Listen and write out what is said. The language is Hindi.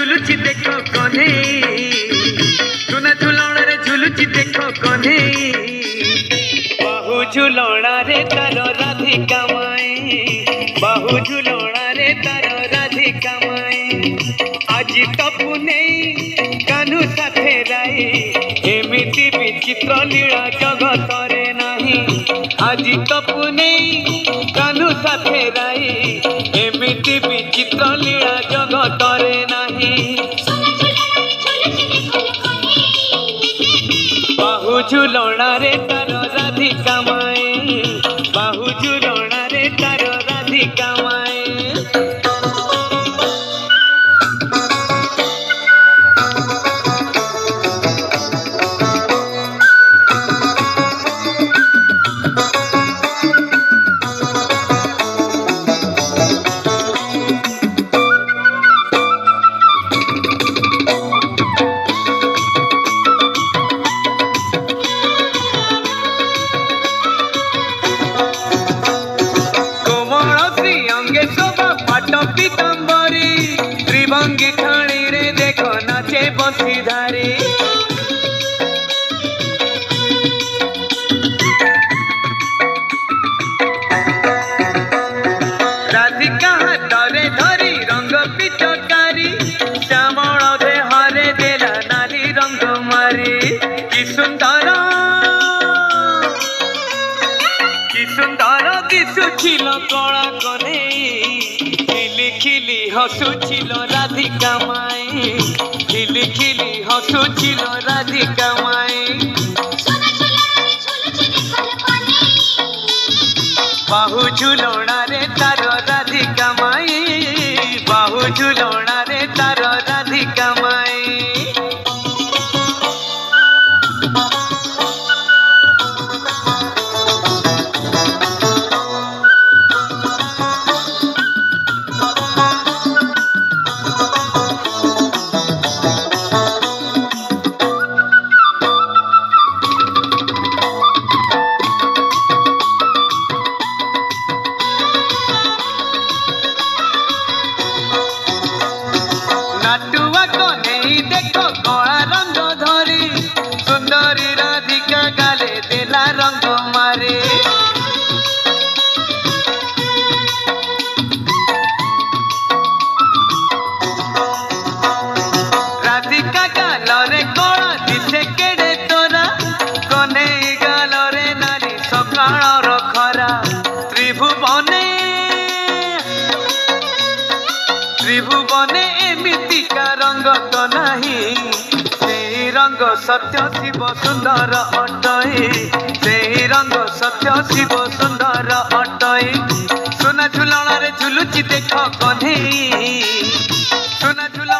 झुलुची देखो कने सुना झुलण रे झुलुची देखो कने बाहु झुलणा रे तार राधिका माए बाहु झुलणा रे तार राधिका माए आज तपु नहीं कान्हू साथे राई एमिति विचित्र लीला जगत रे नहीं आज तपु नहीं कान्हू साथे राई एमिति विचित्र लीला जगत रे नहीं बाहु झुलणा रे तार राधिका माए बाहु झुलणा रे तार राधिका माए पीताम्बरी त्रिभंगी ठाणी रे देखो नाचे बंशीधारी राधिका हाथ धरी रंग पिचकारी श्यामल देहरे देला नाली रंग मारी कि सुंदर दिशुछिल कला कने खिली हसुछिल राधिका माए खिली हसुछिल राधिका माए बाहु झुलणा रे तार राधिका माए बाहु झुलणा रे तार राधिका माए देखो कला रंग धरी सुंदरी राधिका गाले देला रंग मारे राधिका गालरे कला दिसे केड़े तोरा कने गालरे नारी सकाळ खरा त्रिभुवने एमितिका रंग तो नहीं से रंग सत्य शिव सुंदर अटई से रंग सत्य शिव सुंदर अटई सुना झुलण रे झुलुची देख कन्हई सुना झुल